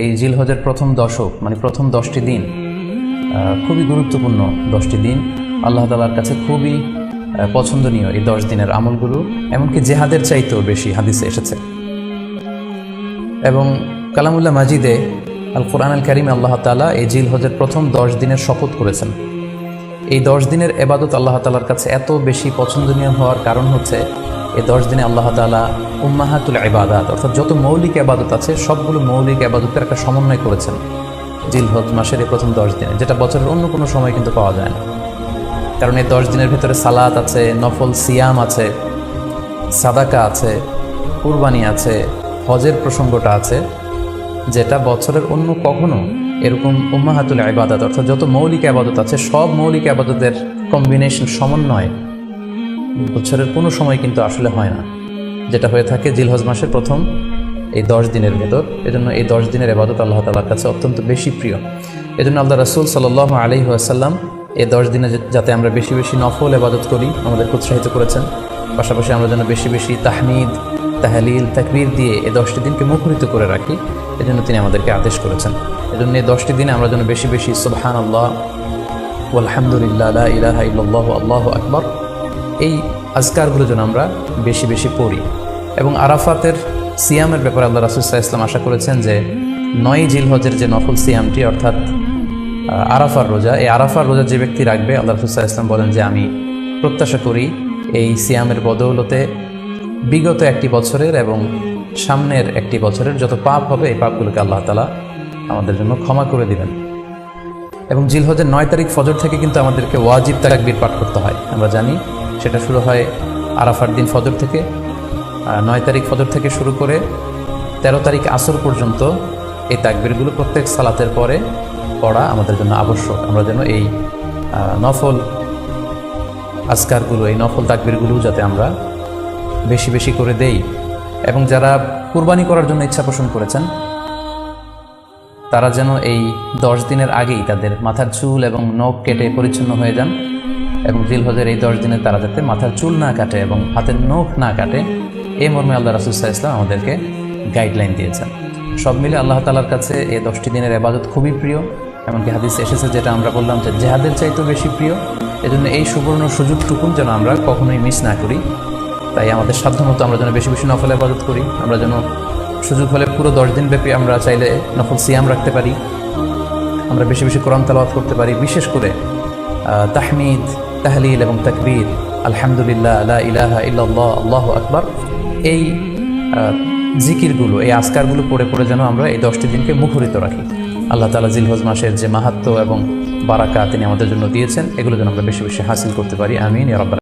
এই জিলহজের প্রথম দশক মানে প্রথম 10টি দিন খুবই গুরুত্বপূর্ণ 10টি দিন। আল্লাহ তাআলার কাছে খুবই পছন্দনীয় এই 10 দিনের আমলগুলো, এমনকি জেহাদের চাইতেও বেশি হাদিসে এসেছে। এবং কালামুল্লাহ মাজিদে আল কোরআন আল কারিমে আল্লাহ তাআলা এই জিলহজের প্রথম 10 দিনের শপথ করেছেন। এই 10 দিনের এবাদত আল্লাহ তাআলার কাছে এত বেশি পছন্দনীয় হওয়ার কারণ হচ্ছে এই 10 দিনে আল্লাহ তাআলা উম্মাহাতুল ইবাদাত অর্থাৎ যত মৌলিক ইবাদত আছে সবগুলো মৌলিক ইবাদতের একটা সমন্বয় করেছেন জিলহজ মাসের এই প্রথম 10 দিনে, যেটা বছরের অন্য কোনো সময় কিন্তু পাওয়া যায় না। কারণ এই 10 দিনের ভেতরে সালাত আছে, নফল সিয়াম আছে, সাদাকা আছে, কুরবানি আছে, হজের প্রসঙ্গটা আছে, যেটা বছরের অন্য কখনো এরকম উম্মাহাতুল ইবাদাত অর্থাৎ যত মৌলিক ইবাদত আছে সব মৌলিক ইবাদতের কম্বিনেশন সমন্বয় বছরের কোনো সময় কিন্তু আসলে হয় না, যেটা হয়ে থাকে জিলহজ মাসের প্রথম এই 10 দিনের ভেতর। এজন্য এই 10 দিনের ইবাদত আল্লাহ তাআলার কাছে অত্যন্ত বেশি প্রিয়। এজন্য আল্লাহ রাসূল সাল্লাল্লাহু আলাইহি ওয়াসাল্লাম এই 10 দিনে যাতে আমরা বেশি বেশি নফল ইবাদত করি আমাদেরকে উৎসাহিত করেছেন। পাশাপাশি আমরা যেন বেশি বেশি তাহমিদ, তাহলিল, তাকবীর দিয়ে এই 10টি দিনকে মুখরিত করে রাখি, এজন্য তিনি আমাদেরকে আদেশ করেছেন। এজন্য এই 10টি দিনে আমরা যেন বেশি বেশি সুবহানাল্লাহ ওয়ালহামদুলিল্লাহ লা ইলাহা ইল্লাল্লাহু আল্লাহু আকবার এই আজকারগুলো যেন আমরা বেশি বেশি পড়ি। এবং আরাফাতের সিয়ামের ব্যাপারে আল্লাহ রাসূল সাল্লাল্লাহু আলাইহি ওয়াসাল্লাম আশা করেছেন যে 9 জিলহজের যে নফল সিয়ামটি অর্থাৎ আরাফার রোজা, এই আরাফার রোজা যে ব্যক্তি রাখবে আল্লাহ রাসূল সাল্লাল্লাহু আলাইহি ওয়াসাল্লাম বলেন যে আমি প্রত্যাশা করি এই সিয়ামের বদৌলতে বিগত একটি বছরের এবং সামনের একটি বছরের যত পাপ হবে এই পাপগুলোকে আল্লাহ তাআলা আমাদের জন্য ক্ষমা করে দিবেন। এবং জিলহজের 9 তারিখ ফজর থেকে কিন্তু আমাদেরকে ওয়াজিব তাকবীর পাঠ করতে হয়, আমরা জানি সেটা শুরু হয় আরাফার দিন ফজর থেকে। 9 তারিখ ফজর থেকে শুরু করে 13 তারিখ আসর পর্যন্ত এই তাকবীরগুলো প্রত্যেক সালাতের পরে পড়া আমাদের জন্য আবশ্যক। আমরা যেন এই নফল আজকারগুলো, এই নফল তাকবীরগুলো যাতে আমরা বেশি বেশি করে দেই। এবং যারা কুরবানি করার জন্য ইচ্ছা পোষণ করেছেন তারা যেন এই 10 দিনের আগেই তাদের মাথার চুল এবং নখ কেটে পরিচ্ছন্ন হয়ে যান। এবং জিলহজের এই 10 দিনে তারা যাতে মাথার চুল না কাটে এবং হাতের নখ না কাটে, এই মর্মে আল্লাহ রাসূল সাল্লাল্লাহু আলাইহি ওয়াসাল্লাম আমাদেরকে গাইডলাইন দিয়েছেন। সব মিলে আল্লাহ তাআলার কাছে এই 10টি দিনের ইবাদত খুবই প্রিয়। এমনকি হাদিসে এসেছে, যেটা আমরা বললাম যে জেহাদের চাইতেও বেশি প্রিয়। এজন্য এই সুবর্ণ সুযোগটুকু যেন আমরা কখনোই মিস না করি। তাই আমাদের সাধ্যমতো আমরা যেন বেশি বেশি নফল ইবাদত করি। আমরা যেন সুযোগ হলে পুরো 10 দিন ব্যাপী আমরা চাইলে নফল সিয়াম রাখতে পারি, আমরা বেশি বেশি কোরআন তেলাওয়াত করতে পারি, বিশেষ করে তাহমিদ, তাহলিল এবং তাকবীর, আলহামদুলিল্লাহ, লা ইলাহা ইল্লাল্লাহ, আল্লাহু আকবার, এই জিকিরগুলো, এই আজকারগুলো পড়ে পড়ে যেন আমরা এই 10টি দিনকে মুখরিত রাখি। আল্লাহ তাআলা জিলহজ মাসের যে মাহাত্ম্য এবং বারাকা তিনি আমাদের জন্য দিয়েছেন, এগুলো যেন আমরা বেশি বেশি হাসিল করতে পারি। আমিন ইয়া রাব্বাল